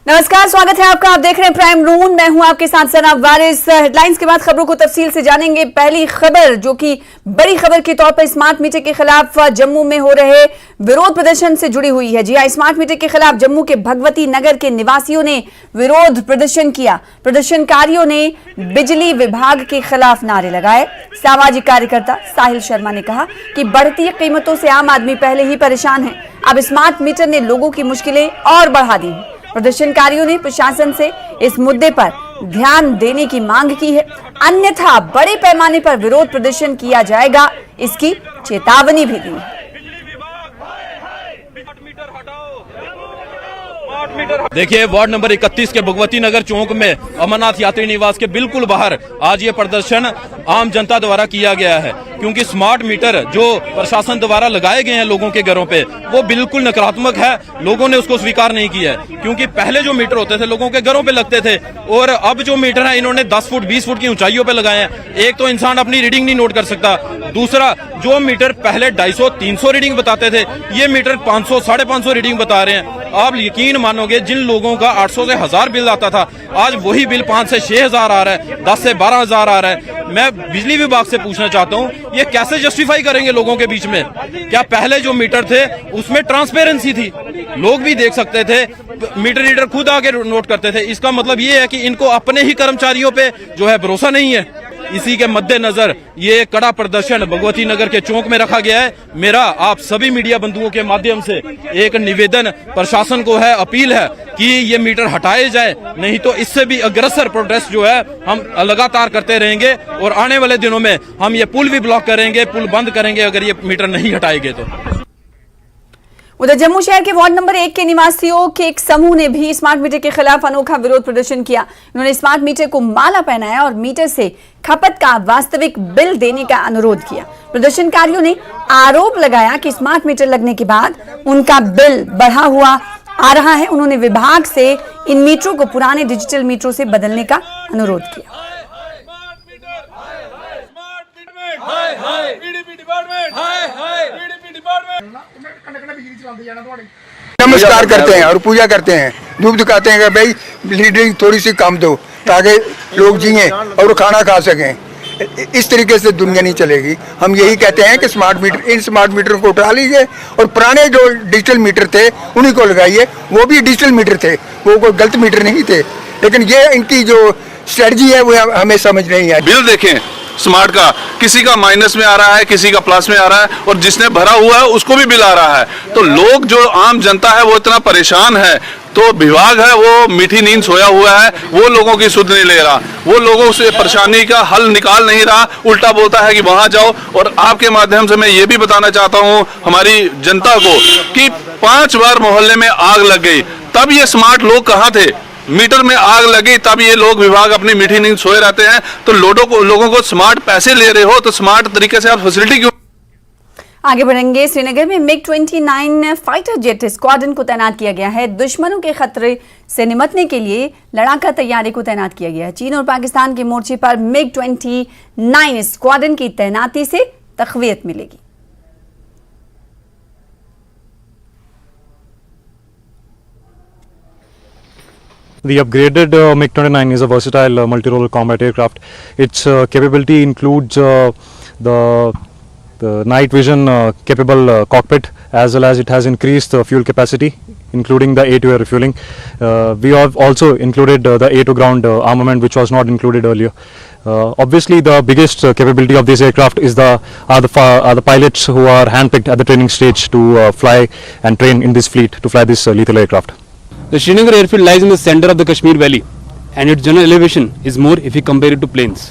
नमस्कार, स्वागत है आपका। आप देख रहे हैं प्राइम रूम। मैं हूं आपके साथ सना वारिस। हेडलाइंस के बाद खबरों को तफसील से जानेंगे। पहली खबर जो कि बड़ी खबर के तौर पर स्मार्ट मीटर के खिलाफ जम्मू में हो रहे विरोध प्रदर्शन से जुड़ी हुई है। जी हां, स्मार्ट मीटर के खिलाफ जम्मू के भगवती नगर के निवासियों ने विरोध प्रदर्शन किया। प्रदर्शनकारियों ने बिजली विभाग के खिलाफ नारे लगाए। सामाजिक कार्यकर्ता साहिल शर्मा ने कहा कि बढ़ती कीमतों से आम आदमी पहले ही परेशान है, अब स्मार्ट मीटर ने लोगों की मुश्किलें और बढ़ा दी। प्रदर्शनकारियों ने प्रशासन से इस मुद्दे पर ध्यान देने की मांग की है, अन्यथा बड़े पैमाने पर विरोध प्रदर्शन किया जाएगा, इसकी चेतावनी भी दी है। देखिए, वार्ड नंबर 31 के भगवती नगर चौक में अमरनाथ यात्री निवास के बिल्कुल बाहर आज ये प्रदर्शन आम जनता द्वारा किया गया है, क्योंकि स्मार्ट मीटर जो प्रशासन द्वारा लगाए गए हैं लोगों के घरों पे वो बिल्कुल नकारात्मक है। लोगों ने उसको स्वीकार नहीं किया है, क्योंकि पहले जो मीटर होते थे लोगों के घरों पे लगते थे और अब जो मीटर है इन्होंने 10 फुट 20 फुट की ऊंचाइयों पे लगाए हैं। एक तो इंसान अपनी रीडिंग नहीं नोट कर सकता, दूसरा जो मीटर पहले 250-300 रीडिंग बताते थे ये मीटर 500 550 रीडिंग बता रहे हैं। आप यकीन मानोगे, जिन लोगों का 800 से 1000 बिल आता था आज वही बिल 5 से 6000 आ रहा है, 10 से 12000 आ रहा है। मैं बिजली विभाग से पूछना चाहता हूँ, ये कैसे जस्टिफाई करेंगे लोगों के बीच में? क्या पहले जो मीटर थे उसमें ट्रांसपेरेंसी थी, लोग भी देख सकते थे, मीटर रीडर खुद आके नोट करते थे। इसका मतलब ये है कि इनको अपने ही कर्मचारियों पे जो है भरोसा नहीं है। इसी के मद्देनजर ये कड़ा प्रदर्शन भगवती नगर के चौक में रखा गया है। मेरा आप सभी मीडिया बंधुओं के माध्यम से एक निवेदन प्रशासन को है, अपील है कि ये मीटर हटाए जाए, नहीं तो इससे भी अग्रसर प्रोटेस्ट जो है हम लगातार करते रहेंगे और आने वाले दिनों में हम ये पुल भी ब्लॉक करेंगे, पुल बंद करेंगे अगर ये मीटर नहीं हटाएंगे तो। उधर जम्मू शहर के वार्ड नंबर 1 के निवासियों के एक समूह ने भी स्मार्ट मीटर के खिलाफ अनोखा विरोध प्रदर्शन किया। उन्होंने स्मार्ट मीटर को माला पहनाया और मीटर से खपत का वास्तविक बिल देने का अनुरोध किया। प्रदर्शनकारियों ने आरोप लगाया कि स्मार्ट मीटर लगने के बाद उनका बिल बढ़ा हुआ आ रहा है। उन्होंने विभाग से इन मीटरों को पुराने डिजिटल मीटरों से बदलने का अनुरोध किया। नमस्कार करते हैं और पूजा करते हैं, धूप दिखाते हैं कि भाई लीडरिंग थोड़ी सी कम दो ताकि लोग जिए और खाना खा सकें। इस तरीके से दुनिया नहीं चलेगी। हम यही कहते हैं कि इन स्मार्ट मीटर को उठा लीजिए और पुराने जो डिजिटल मीटर थे उन्हीं को लगाइए। वो भी डिजिटल मीटर थे, वो कोई गलत मीटर नहीं थे, लेकिन ये इनकी जो स्ट्रेटजी है वो हमें समझ नहीं आई। बिल देखें स्मार्ट का, किसी का माइनस में आ रहा है, किसी का प्लस में आ रहा है और जिसने भरा हुआ है उसको भी बिल आ रहा है। तो लोग, जो आम जनता है वो इतना परेशान है, तो विभाग है वो मीठी नींद सोया हुआ है, वो लोगों की सुध नहीं ले रहा, वो लोगों से परेशानी का हल निकाल नहीं रहा, उल्टा बोलता है कि वहां जाओ। और आपके माध्यम से मैं ये भी बताना चाहता हूँ हमारी जनता को कि 5 बार मोहल्ले में आग लग गई, तब ये स्मार्ट लोग कहाँ थे? मीटर में आग लगी तब ये लोग, विभाग अपनी मीठी नींद सोए रहते हैं। तो लोगों को स्मार्ट पैसे ले रहे हो तो स्मार्ट तरीके से आप फैसिलिटी क्यों? आगे बढ़ेंगे। श्रीनगर में MiG-29 फाइटर जेट स्क्वाड्रन को तैनात किया गया है। दुश्मनों के खतरे से निपटने के लिए लड़ाका तैयारी को तैनात किया गया है। चीन और पाकिस्तान के मोर्चे पर MiG-29 स्क्वाड्रन की तैनाती से तक़वियत मिलेगी। The upgraded MiG-29 is a versatile multi-role combat aircraft. Its capability includes the night vision capable cockpit, as well as it has increased fuel capacity, including the A2 air refueling. We have also included the A2 ground armament, which was not included earlier. Obviously, the biggest capability of this aircraft is are the pilots who are handpicked at the training stage to fly and train in this fleet to fly this lethal aircraft. The Srinagar airfield lies in the center of the Kashmir Valley and its general elevation is more if we compare it to plains.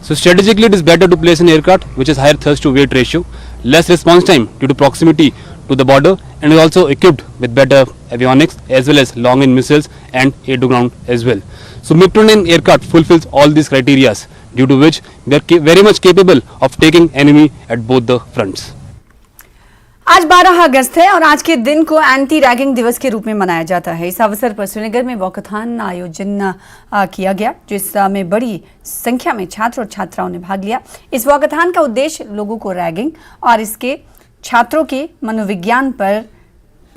So strategically it is better to place an aircraft which has higher thrust to weight ratio, less response time due to proximity to the border, and is also equipped with better avionics as well as long range missiles and air to ground as well. So MiG-29 aircraft fulfills all these criteria, due to which they are very much capable of taking enemy at both the fronts. आज 12 अगस्त है और आज के दिन को anti ragging दिवस के रूप में मनाया जाता है। इस अवसर पर श्रीनगर में वॉकथॉन आयोजन किया गया, जिसमें बड़ी संख्या में छात्र और छात्राओं ने भाग लिया। इस वॉकथॉन का उद्देश्य लोगों को रैगिंग और इसके छात्रों के मनोविज्ञान पर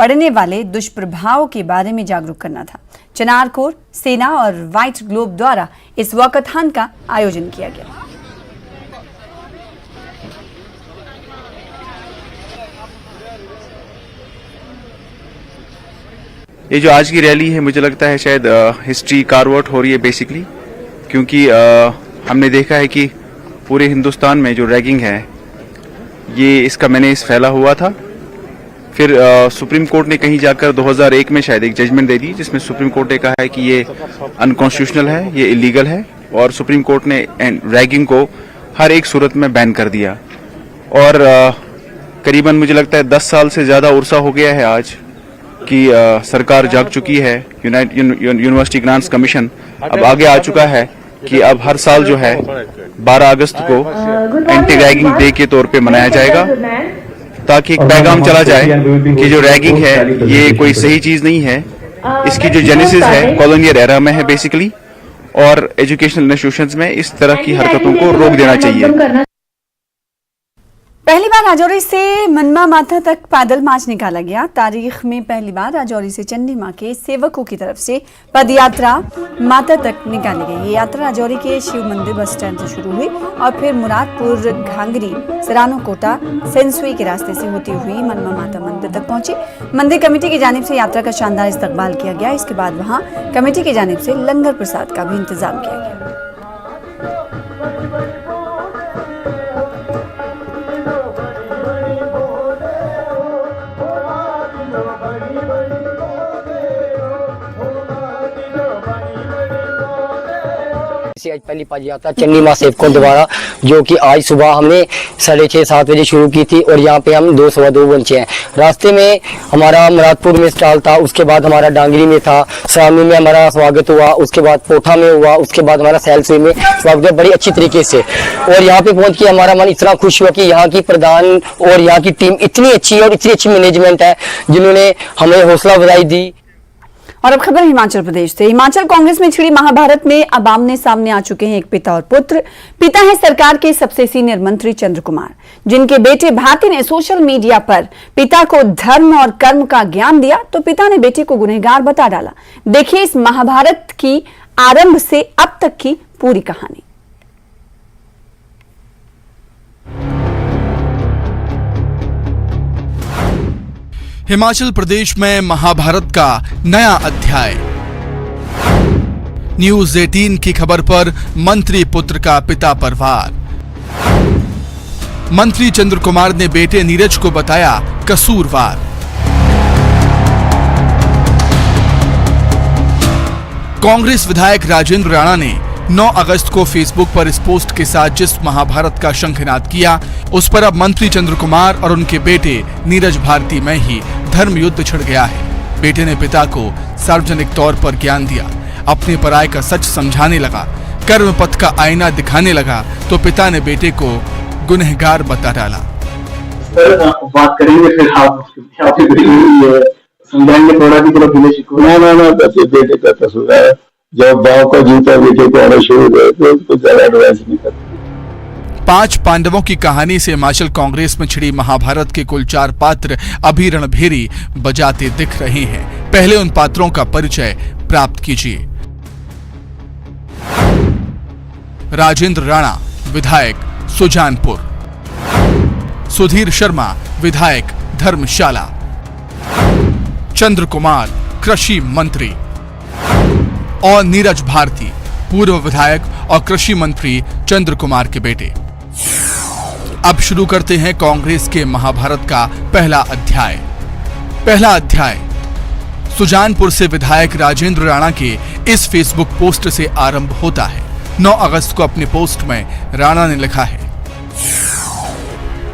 पड़ने वाले दुष्प्रभावों के बारे में जागरूक करना था। चिनार कोर, सेना और व्हाइट ग्लोब द्वारा इस वॉकाथॉन का आयोजन किया गया। ये जो आज की रैली है मुझे लगता है शायद हिस्ट्री कार्वआउट हो रही है बेसिकली, क्योंकि हमने देखा है कि पूरे हिंदुस्तान में जो रैगिंग है ये इसका मैनेज फैला हुआ था। फिर सुप्रीम कोर्ट ने कहीं जाकर 2001 में शायद एक जजमेंट दे दी जिसमें सुप्रीम कोर्ट ने कहा है कि ये अनकॉन्स्टिट्यूशनल है, ये इलीगल है, और सुप्रीम कोर्ट ने रैगिंग को हर एक सूरत में बैन कर दिया। और करीबन मुझे लगता है 10 साल से ज़्यादा उर्सा हो गया है आज कि सरकार जाग चुकी है। यूनिवर्सिटी ग्रांट्स कमीशन अब आगे आ चुका है कि अब हर साल जो है 12 अगस्त को एंटी रैगिंग डे के तौर पे मनाया जाएगा, ताकि एक पैगाम चला जाए कि जो रैगिंग है ये कोई सही चीज नहीं है। इसकी जो जेनेसिस है कॉलोनियल एरा में है बेसिकली, और एजुकेशनल इंस्टीट्यूशंस में इस तरह की हरकतों को रोक देना चाहिए। पहली बार राजौरी से मनमा माता तक पैदल मार्च निकाला गया। तारीख में पहली बार राजौरी से चंडी मां के सेवकों की तरफ से पदयात्रा माता तक निकाली गई। ये यात्रा राजौरी के शिव मंदिर बस स्टैंड से शुरू हुई और फिर मुरादपुर, घांगरी, सरानो कोटा, सेंसुई के रास्ते से होती हुई मनमा माता मंदिर तक पहुंची। मंदिर कमेटी की जानिब से यात्रा का शानदार इस्तकबाल किया गया। इसके बाद वहां कमेटी की जानिब से लंगर प्रसाद का भी इंतजाम किया गया। आज पहली पदयात्रा चंडी मां सेवकों द्वारा, जो कि आज सुबह हमने 6:30-7 बजे शुरू की थी और यहाँ पे हम 2-2:15 पहुंचे हैं। रास्ते में हमारा मुरादपुर में स्टॉल था, उसके बाद हमारा डांगरी में था, सामने में हमारा स्वागत हुआ, उसके बाद पोठा में हुआ, उसके बाद हमारा सैलसुई में स्वागत हुआ बड़ी अच्छी तरीके से। और यहाँ पे पहुंच के हमारा मन इतना खुश हुआ कि यहाँ की प्रधान और यहाँ की टीम इतनी अच्छी है और इतनी अच्छी मैनेजमेंट है जिन्होंने हमें हौसला अफजाई दी। और अब खबर हिमाचल प्रदेश से। हिमाचल कांग्रेस में छिड़ी महाभारत में अब आमने सामने आ चुके हैं एक पिता और पुत्र। पिता है सरकार के सबसे सीनियर मंत्री चंद्र कुमार, जिनके बेटे भारती ने सोशल मीडिया पर पिता को धर्म और कर्म का ज्ञान दिया तो पिता ने बेटे को गुनहगार बता डाला। देखिए इस महाभारत की आरंभ से अब तक की पूरी कहानी। हिमाचल प्रदेश में महाभारत का नया अध्याय। न्यूज 18 की खबर पर मंत्री पुत्र का पिता पर वार। मंत्री चंद्र कुमार ने बेटे नीरज को बताया कसूरवार। कांग्रेस विधायक राजेंद्र राणा ने 9 अगस्त को फेसबुक पर इस पोस्ट के साथ जिस महाभारत का शंखनाद किया, उस पर अब मंत्री चंद्र कुमार और उनके बेटे नीरज भारती में ही धर्म युद्ध छिड़ गया है। बेटे ने पिता को सार्वजनिक तौर पर ज्ञान दिया, अपने पराये का सच समझाने लगा, कर्म पथ का आईना दिखाने लगा तो पिता ने बेटे को गुनहगार बता डाला। बात करेंगे फिर आप समझाएंगे थोड़ा भी बेटे का कसूर है। जब गांव का जीता बेटे को आना शुरू हुए तो उसको ज्यादा एडवांस नहीं करते। 5 पांडवों की कहानी से हिमाचल कांग्रेस में छिड़ी महाभारत के कुल 4 पात्र अभी रणभेरी बजाते दिख रहे हैं। पहले उन पात्रों का परिचय प्राप्त कीजिए। राजेंद्र राणा, विधायक सुजानपुर। सुधीर शर्मा, विधायक धर्मशाला। चंद्र कुमार, कृषि मंत्री। और नीरज भारती, पूर्व विधायक और कृषि मंत्री चंद्र कुमार के बेटे। अब शुरू करते हैं कांग्रेस के महाभारत का पहला अध्याय। पहला अध्याय सुजानपुर से विधायक राजेंद्र राणा के इस फेसबुक पोस्ट से आरंभ होता है। 9 अगस्त को अपने पोस्ट में राणा ने लिखा है,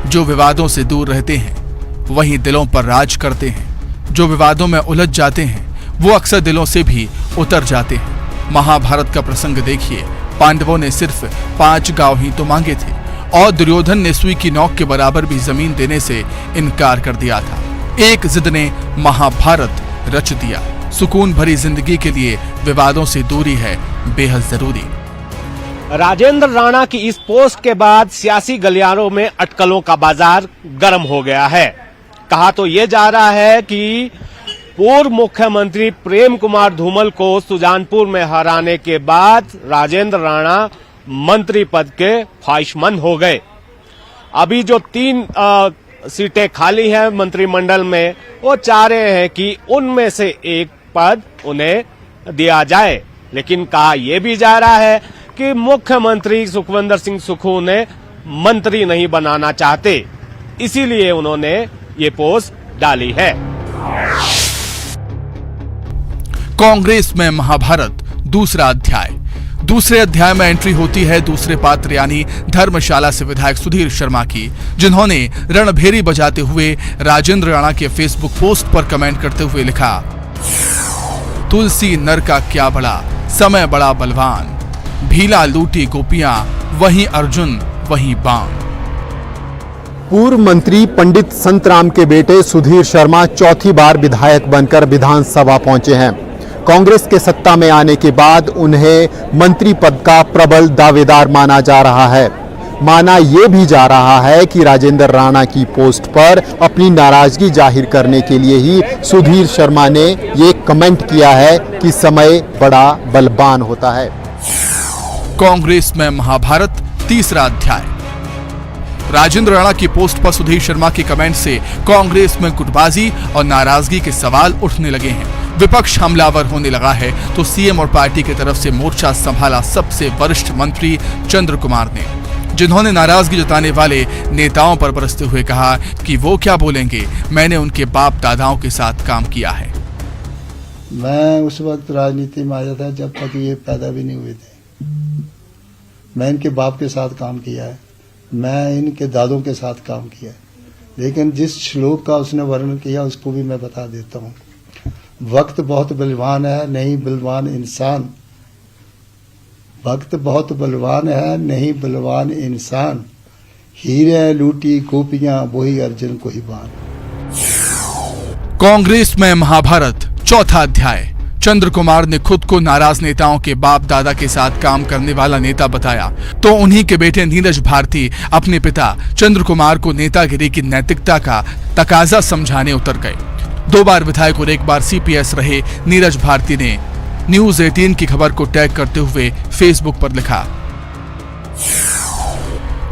जो विवादों से दूर रहते हैं वहीं दिलों पर राज करते हैं। जो विवादों में उलझ जाते हैं वो अक्सर दिलों से भी उतर जाते हैं। महाभारत का प्रसंग देखिए। पांडवों ने सिर्फ 5 गांव ही तो मांगे थे और दुर्योधन ने सुई की नोक के बराबर भी जमीन देने से इनकार कर दिया था। एक जिद ने महाभारत रच दिया। सुकून भरी जिंदगी के लिए विवादों से दूरी है बेहद जरूरी। राजेंद्र राणा की इस पोस्ट के बाद सियासी गलियारों में अटकलों का बाजार गर्म हो गया है। कहा तो ये जा रहा है कि पूर्व मुख्यमंत्री प्रेम कुमार धूमल को सुजानपुर में हराने के बाद राजेंद्र राणा मंत्री पद के ख्वाहिशमंद हो गए। अभी जो 3 सीटें खाली हैं मंत्रिमंडल में, वो चाह रहे हैं कि उनमें से एक पद उन्हें दिया जाए। लेकिन कहा यह भी जा रहा है कि मुख्यमंत्री सुखविंदर सिंह सुक्खू उन्हें मंत्री नहीं बनाना चाहते, इसीलिए उन्होंने ये पोस्ट डाली है। कांग्रेस में महाभारत दूसरा अध्याय। दूसरे अध्याय में एंट्री होती है दूसरे पात्र यानी धर्मशाला से विधायक सुधीर शर्मा की, जिन्होंने रणभेरी बजाते हुए राजेंद्र राणा के फेसबुक पोस्ट पर कमेंट करते हुए लिखा, तुलसी नर का क्या बड़ा, समय बड़ा बलवान, भीला लूटी गोपियां, वहीं अर्जुन वहीं बाण। पूर्व मंत्री पंडित संतराम के बेटे सुधीर शर्मा चौथी बार विधायक बनकर विधानसभा पहुंचे हैं। कांग्रेस के सत्ता में आने के बाद उन्हें मंत्री पद का प्रबल दावेदार माना जा रहा है। माना यह भी जा रहा है कि राजेंद्र राणा की पोस्ट पर अपनी नाराजगी जाहिर करने के लिए ही सुधीर शर्मा ने ये कमेंट किया है कि समय बड़ा बलवान होता है। कांग्रेस में महाभारत तीसरा अध्याय। राजेंद्र राणा की पोस्ट पर सुधीर शर्मा के कमेंट से कांग्रेस में गुटबाजी और नाराजगी के सवाल उठने लगे हैं। विपक्ष हमलावर होने लगा है तो सीएम और पार्टी की तरफ से मोर्चा संभाला सबसे वरिष्ठ मंत्री चंद्र कुमार ने, जिन्होंने नाराजगी जताने वाले नेताओं पर बरसते हुए कहा कि वो क्या बोलेंगे, मैंने उनके बाप दादाओं के साथ काम किया है। मैं उस वक्त राजनीति में आया था जब तक ये पैदा भी नहीं हुए थे। मैं इनके बाप के साथ काम किया है, मैं इनके दादों के साथ काम किया है। लेकिन जिस श्लोक का उसने वर्णन किया उसको भी मैं बता देता हूँ। वक्त बहुत बलवान है, नहीं बलवान इंसान। वक्त बहुत बलवान है, नहीं बलवान इंसान। हीरे लूटी गोपियां, वही अर्जुन को ही बाण। कांग्रेस में महाभारत चौथा अध्याय। चंद्र कुमार ने खुद को नाराज नेताओं के बाप दादा के साथ काम करने वाला नेता बताया, तो उन्हीं के बेटे नीरज भारती अपने पिता चंद्र कुमार को नेतागिरी की नैतिकता का तकाजा समझाने उतर गए। 2 बार विधायक और 1 बार सीपीएस रहे नीरज भारती ने न्यूज 18 की खबर को टैग करते हुए फेसबुक पर लिखा,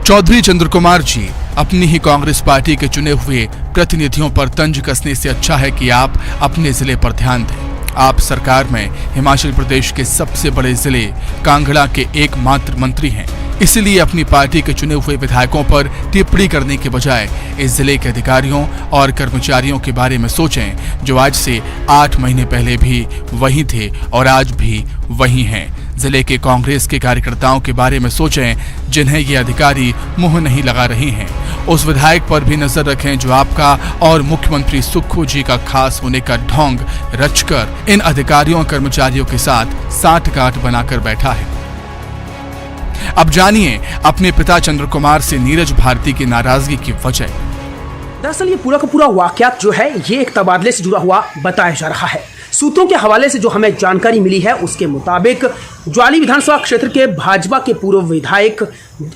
चौधरी चंद्र कुमार जी, अपनी ही कांग्रेस पार्टी के चुने हुए प्रतिनिधियों पर तंज कसने से अच्छा है कि आप अपने जिले पर ध्यान दें। आप सरकार में हिमाचल प्रदेश के सबसे बड़े जिले कांगड़ा के एकमात्र मंत्री हैं, इसलिए अपनी पार्टी के चुने हुए विधायकों पर टिप्पणी करने के बजाय इस जिले के अधिकारियों और कर्मचारियों के बारे में सोचें, जो आज से 8 महीने पहले भी वही थे और आज भी वही हैं। जिले के कांग्रेस के कार्यकर्ताओं के बारे में सोचें, जिन्हें ये अधिकारी मुंह नहीं लगा रहे हैं। उस विधायक पर भी नजर रखें जो आपका और मुख्यमंत्री सुक्खू जी का खास होने का ढोंग रचकर इन अधिकारियों और कर्मचारियों के साथ साठगांठ बनाकर बैठा है। अब जानिए अपने पिता चंद्र कुमार से नीरज भारती की नाराजगी की वजह। दरअसल ये पूरा का पूरा वाकयात जो है ये एक तबादले से जुड़ा हुआ बताया जा रहा है। सूत्रों के हवाले से जो हमें जानकारी मिली है उसके मुताबिक ज्वाली विधानसभा क्षेत्र के भाजपा के पूर्व विधायक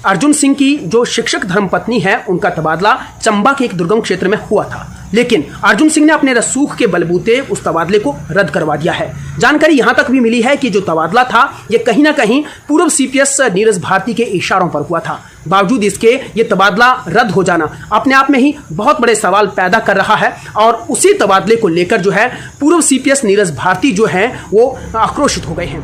अर्जुन सिंह की जो शिक्षक धर्मपत्नी है उनका तबादला चंबा के एक दुर्गम क्षेत्र में हुआ था, लेकिन अर्जुन सिंह ने अपने रसूख के बलबूते उस तबादले को रद्द करवा दिया है। जानकारी यहां तक भी मिली है कि जो तबादला था ये कहीं ना कहीं पूर्व सीपीएस नीरज भारती के इशारों पर हुआ था। बावजूद इसके ये तबादला रद्द हो जाना अपने आप में ही बहुत बड़े सवाल पैदा कर रहा है और उसी तबादले को लेकर जो है पूर्व सीपीएस नीरज भारती जो है वो आक्रोशित हो गए हैं।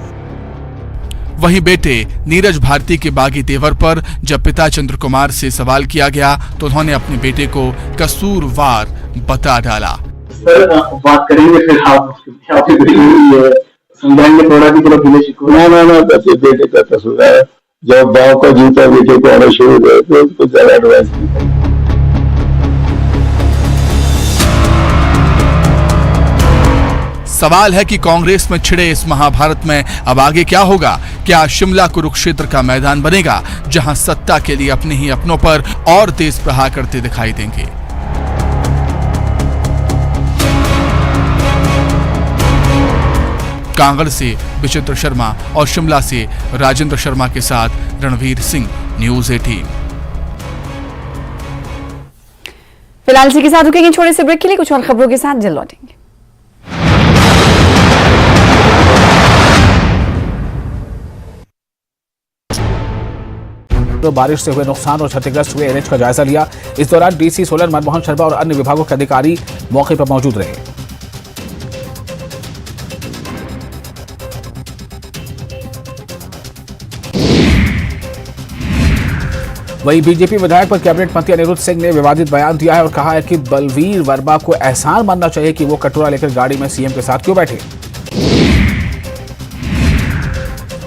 वहीं बेटे नीरज भारती के बागी तेवर पर जब पिता चंद्र कुमार से सवाल किया गया तो उन्होंने अपने बेटे को कसूरवार बता डाला। सर बात करेंगे फिर आप समझाएंगे थोड़ा कि ना बेटे का कसूर है। जब बाप का जूता बेटे को आना शुरू हुआ तो उसको ज्यादा एडवाइस नहीं। सवाल है कि कांग्रेस में छिड़े इस महाभारत में अब आगे क्या होगा? क्या शिमला कुरुक्षेत्र का मैदान बनेगा जहां सत्ता के लिए अपने ही अपनों पर और तेज प्रहार करते दिखाई देंगे? कांगड़ से विचित्र शर्मा और शिमला से राजेंद्र शर्मा के साथ रणवीर सिंह, न्यूज 18। फिलहाल इसी के साथ रुकेंगे छोटे से ब्रेक के लिए, कुछ और खबरों के साथ जल्द लौटेंगे। तो बारिश से हुए नुकसान और क्षतिग्रस्त हुए एनएच का जायजा लिया। इस दौरान डीसी सोलन मनमोहन शर्मा और अन्य विभागों के अधिकारी मौके पर मौजूद रहे। वहीं बीजेपी विधायक पर कैबिनेट मंत्री अनिरुद्ध सिंह ने विवादित बयान दिया है और कहा है कि बलवीर वर्मा को एहसान मानना चाहिए कि वो कटोरा लेकर गाड़ी में सीएम के साथ क्यों बैठे।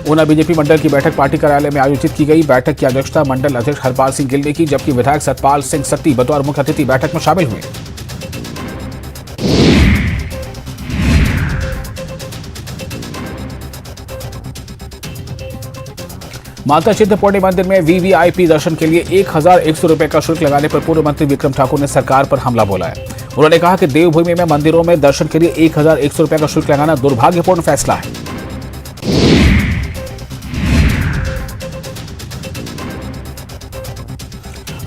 ऊना बीजेपी मंडल की बैठक पार्टी कार्यालय में आयोजित की गई। बैठक की अध्यक्षता मंडल अध्यक्ष हरपाल सिंह गिल ने की, जबकि विधायक सतपाल सिंह सत्ती बतौर मुख्य अतिथि बैठक में शामिल हुए। माता चिंतपूर्णी मंदिर में वीवीआईपी दर्शन के लिए 1100 रुपए का शुल्क लगाने पर पूर्व मंत्री विक्रम ठाकुर ने सरकार पर हमला बोला है। उन्होंने कहा कि देवभूमि में मंदिरों में दर्शन के लिए 1100 रुपए का शुल्क लगाना दुर्भाग्यपूर्ण फैसला है।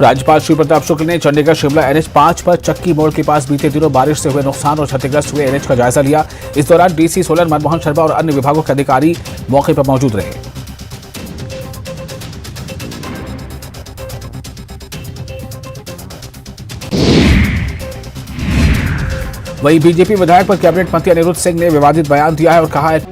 राज्यपाल श्री प्रताप शुक्ल ने चंडीगढ़ शिमला एनएच 5 पर चक्की मोड़ के पास बीते दिनों बारिश से हुए नुकसान और क्षतिग्रस्त हुए एनएच का जायजा लिया। इस दौरान डीसी सोलन मनमोहन शर्मा और अन्य विभागों के अधिकारी मौके पर मौजूद रहे। वहीं बीजेपी विधायक पर कैबिनेट मंत्री अनिरुद्ध सिंह ने विवादित बयान दिया है और कहा है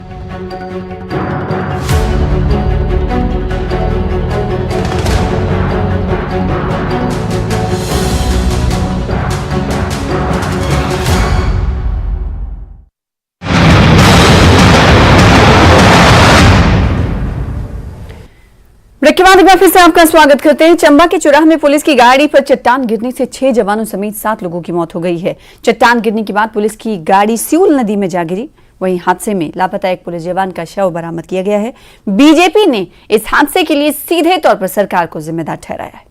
ब्रेक के बाद एक बार फिर से आपका स्वागत करते हैं। चंबा के चुराह में पुलिस की गाड़ी पर चट्टान गिरने से 6 जवानों समेत 7 लोगों की मौत हो गई है। चट्टान गिरने के बाद पुलिस की गाड़ी सियूल नदी में जा गिरी। वहीं हादसे में लापता एक पुलिस जवान का शव बरामद किया गया है। बीजेपी ने इस हादसे के लिए सीधे तौर पर सरकार को जिम्मेदार ठहराया है।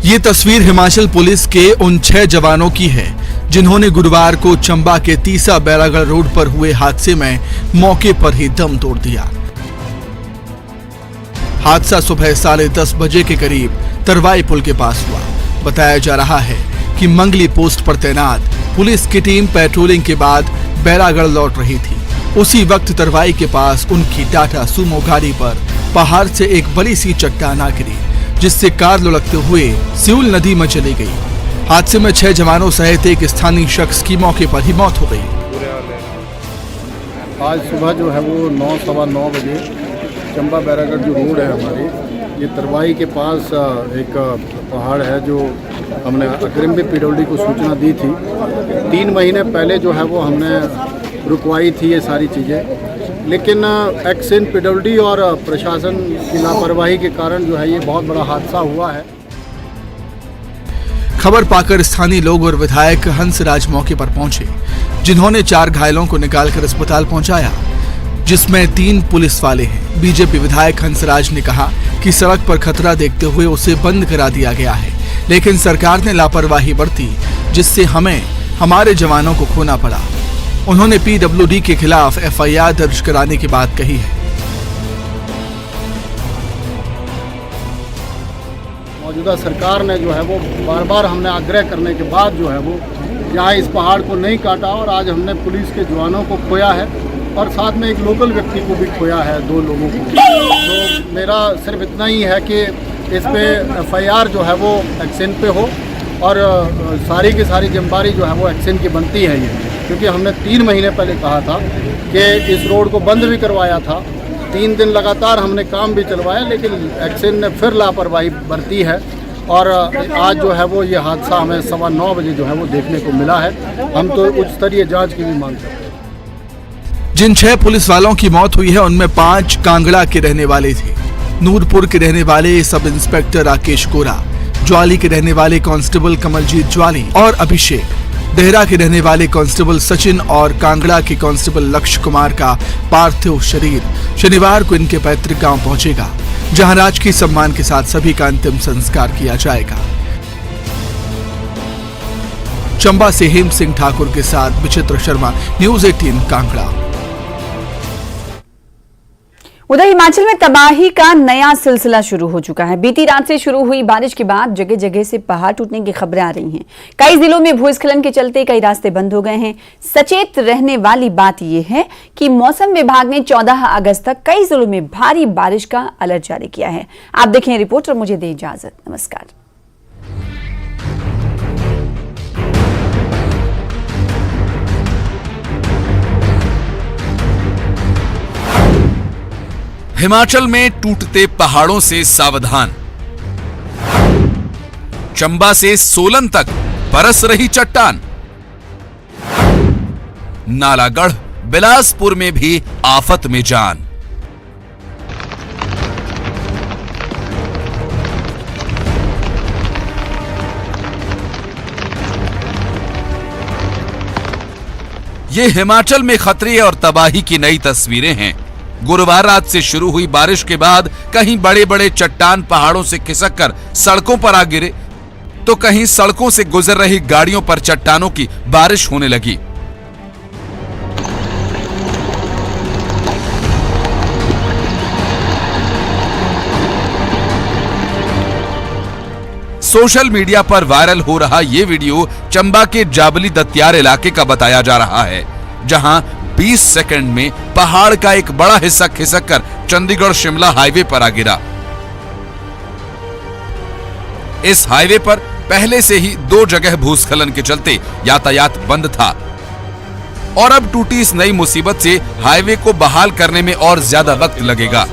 ये तस्वीर हिमाचल पुलिस के उन 6 जवानों की है जिन्होंने गुरुवार को चंबा के तीसा बैरागढ़ रोड पर हुए हादसे में मौके पर ही दम तोड़ दिया। हादसा सुबह 10:30 बजे के करीब तरवाई पुल के पास हुआ। बताया जा रहा है कि मंगली पोस्ट पर तैनात पुलिस की टीम पेट्रोलिंग के बाद बैरागढ़ लौट रही थी। उसी वक्त तरवाई के पास उनकी टाटा सुमो गाड़ी पर पहाड़ से एक बड़ी सी चट्टान आ गिरी, जिससे कार लुढ़कते हुए सियूल नदी में चली गई। हादसे में 6 जवानों सहित एक स्थानीय शख्स की मौके पर ही मौत हो गई। आज सुबह जो है वो 9 सवा 9 बजे चंबा बैरागढ़ जो रोड है हमारी, ये तरवाई के पास एक पहाड़ है जो हमने अग्रिम में पीडब्ल्यूडी को सूचना दी थी। 3 महीने पहले जो है वो हमने रुकवाई थी ये सारी चीज़ें, लेकिन एक्सन पीडब्ल्यूडी और प्रशासन की लापरवाही के कारण जो है ये बहुत बड़ा हादसा हुआ है। खबर पाकर स्थानीय लोग और विधायक हंसराज मौके पर पहुंचे, जिन्होंने 4 घायलों को निकालकर अस्पताल पहुंचाया, जिसमें 3 पुलिस वाले हैं। बीजेपी विधायक हंसराज ने कहा कि सड़क पर खतरा देखते हुए उसे बंद करा दिया गया है, लेकिन सरकार ने लापरवाही बरती, जिससे हमें हमारे जवानों को खोना पड़ा। उन्होंने पीडब्ल्यूडी के खिलाफ एफआईआर दर्ज कराने की बात कही है। मौजूदा सरकार ने जो है वो बार बार हमने आग्रह करने के बाद जो है वो यहाँ इस पहाड़ को नहीं काटा और आज हमने पुलिस के जवानों को खोया है और साथ में एक लोकल व्यक्ति को भी खोया है, 2 लोगों को। तो मेरा सिर्फ इतना ही है कि इस पे एफआईआर जो है वो एक्शन पे हो और सारी की सारी जिम्मेदारी जो है वो एक्शन की बनती है ये, क्योंकि हमने 3 महीने पहले कहा था कि इस रोड को बंद भी करवाया था। 3 दिन लगातार हमने काम भी चलवाया, लेकिन एक्शन ने फिर लापरवाही बरती है और आज जो है वो ये हादसा हमें 9:15 बजे जो है वो देखने को मिला है। हम तो उच्च स्तरीय जांच की भी मांग करते हैं। जिन 6 पुलिस वालों की मौत हुई है उनमें 5 कांगड़ा के रहने वाले थे। नूरपुर के रहने वाले सब इंस्पेक्टर राकेश गोरा, ज्वाली के रहने वाले कांस्टेबल कमलजीत ज्वाली और अभिषेक, देहरा के रहने वाले कांस्टेबल सचिन और कांगड़ा के कांस्टेबल लक्ष्य कुमार का पार्थिव शरीर शनिवार को इनके पैतृक गांव पहुंचेगा, जहां राजकीय सम्मान के साथ सभी का अंतिम संस्कार किया जाएगा। चंबा से हेम सिंह ठाकुर के साथ विचित्र शर्मा, न्यूज़ 18 कांगड़ा। उधर हिमाचल में तबाही का नया सिलसिला शुरू हो चुका है। बीती रात से शुरू हुई बारिश के बाद जगह जगह से पहाड़ टूटने की खबरें आ रही हैं। कई जिलों में भूस्खलन के चलते कई रास्ते बंद हो गए हैं। सचेत रहने वाली बात यह है कि मौसम विभाग ने 14 अगस्त तक कई जिलों में भारी बारिश का अलर्ट जारी किया है। आप देखें रिपोर्ट और मुझे दें इजाजत। नमस्कार। हिमाचल में टूटते पहाड़ों से सावधान। चंबा से सोलन तक बरस रही चट्टान। नालागढ़ बिलासपुर में भी आफत में जान। ये हिमाचल में खतरे और तबाही की नई तस्वीरें हैं। गुरुवार रात से शुरू हुई बारिश के बाद कहीं बड़े बड़े चट्टान पहाड़ों से खिसककर सड़कों पर आ गिरे, तो कहीं सड़कों से गुजर रही गाड़ियों पर चट्टानों की बारिश होने लगी। सोशल मीडिया पर वायरल हो रहा ये वीडियो चंबा के जाबली दत्यार इलाके का बताया जा रहा है, जहां 20 सेकंड में पहाड़ का एक बड़ा हिस्सा खिसककर चंडीगढ़ शिमला हाईवे पर आ गिरा। इस हाईवे पर पहले से ही 2 जगह भूस्खलन के चलते यातायात बंद था और अब टूटी इस नई मुसीबत से हाईवे को बहाल करने में और ज्यादा वक्त लगेगा।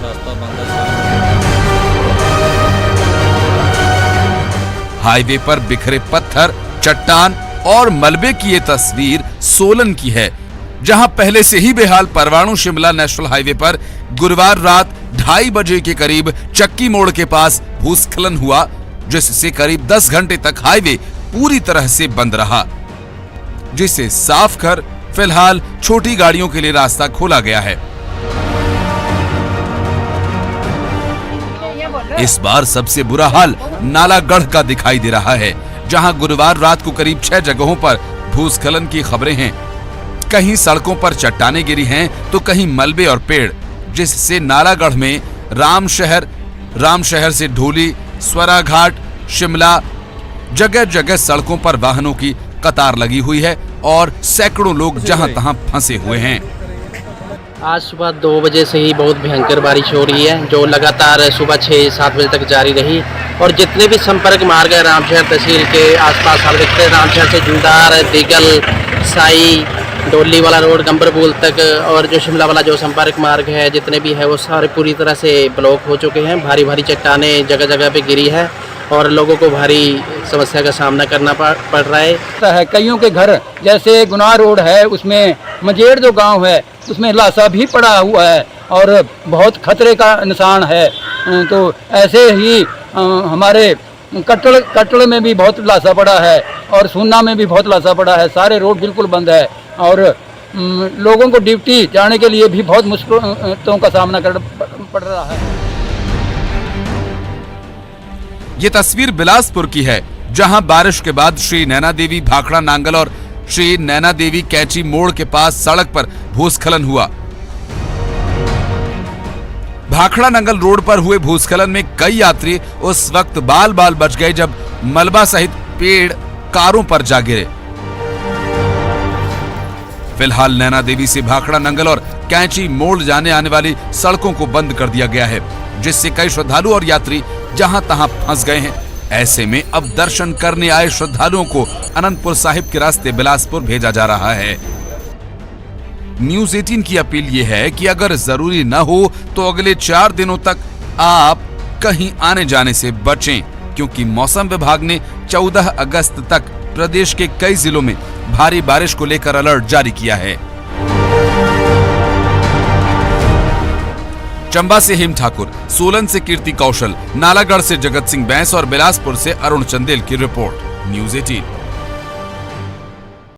हाईवे पर बिखरे पत्थर, चट्टान और मलबे की ये तस्वीर सोलन की है, जहां पहले से ही बेहाल परवाणु शिमला नेशनल हाईवे पर गुरुवार रात 2:30 बजे के करीब चक्की मोड़ के पास भूस्खलन हुआ, जिससे करीब 10 घंटे तक हाईवे पूरी तरह से बंद रहा, जिसे साफ कर फिलहाल छोटी गाड़ियों के लिए रास्ता खोला गया है। इस बार सबसे बुरा हाल नालागढ़ का दिखाई दे रहा है, जहां गुरुवार रात को करीब 6 जगहों पर भूस्खलन की खबरें हैं। कहीं सड़कों पर चट्टानें गिरी हैं, तो कहीं मलबे और पेड़, जिससे नालागढ़ में रामशहर से ढोली, स्वराघाट, शिमला जगह जगह सड़कों पर वाहनों की कतार लगी हुई है और सैकड़ों लोग जहां तहां फंसे हुए हैं। आज सुबह 2 बजे से ही बहुत भयंकर बारिश हो रही है, जो लगातार सुबह 6-7 बजे तक जारी रही और जितने भी संपर्क मार्ग है रामशहर तहसील के आसपास आप देखते हैं, रामशहर से जुंदार, दिगल, साई, डोली वाला रोड, गंबरपुल तक और जो शिमला वाला जो संपर्क मार्ग है जितने भी है वो सारे पूरी तरह से ब्लॉक हो चुके हैं। भारी भारी चट्टानें जगह जगह पे गिरी है और लोगों को भारी समस्या का सामना करना पड़ रहा है। कईयों के घर जैसे गुनाह रोड है, उसमें मजेड़ जो गांव है उसमें लाशा भी पड़ा हुआ है और बहुत खतरे का निशान है। तो ऐसे ही हमारे कटड़ में भी बहुत लाशा पड़ा है और सूना में भी बहुत लाशा पड़ा है। सारे रोड बिल्कुल बंद है और लोगों को ड्यूटी जाने के लिए भी बहुत मुश्किलों का सामना पड़ रहा है। ये तस्वीर बिलासपुर की है, जहां बारिश के बाद श्री नैना देवी भाखड़ा नांगल और श्री नैना देवी कैची मोड़ के पास सड़क पर भूस्खलन हुआ। भाखड़ा नंगल रोड पर हुए भूस्खलन में कई यात्री उस वक्त बाल बाल बच गए जब मलबा सहित पेड़ कारों पर जा गिरे। फिलहाल नैना देवी से भाखड़ा नंगल और कैंची मोड़ जाने आने वाली सड़कों को बंद कर दिया गया है, जिससे कई श्रद्धालु और यात्री जहां तहां फंस गए हैं। ऐसे में अब दर्शन करने आए श्रद्धालुओं को अनंतपुर साहिब के रास्ते बिलासपुर भेजा जा रहा है। न्यूज़ 18 की अपील ये है कि अगर जरूरी न हो तो अगले 4 दिनों तक आप कहीं आने जाने से बचें, क्योंकि मौसम विभाग ने 14 अगस्त तक प्रदेश के कई जिलों में भारी बारिश को लेकर अलर्ट जारी किया है। चंबा से हेम ठाकुर, सोलन से कीर्ति कौशल, नालागढ़ से जगत सिंह बैंस और बिलासपुर से अरुण चंदेल की रिपोर्ट। न्यूज़ 18।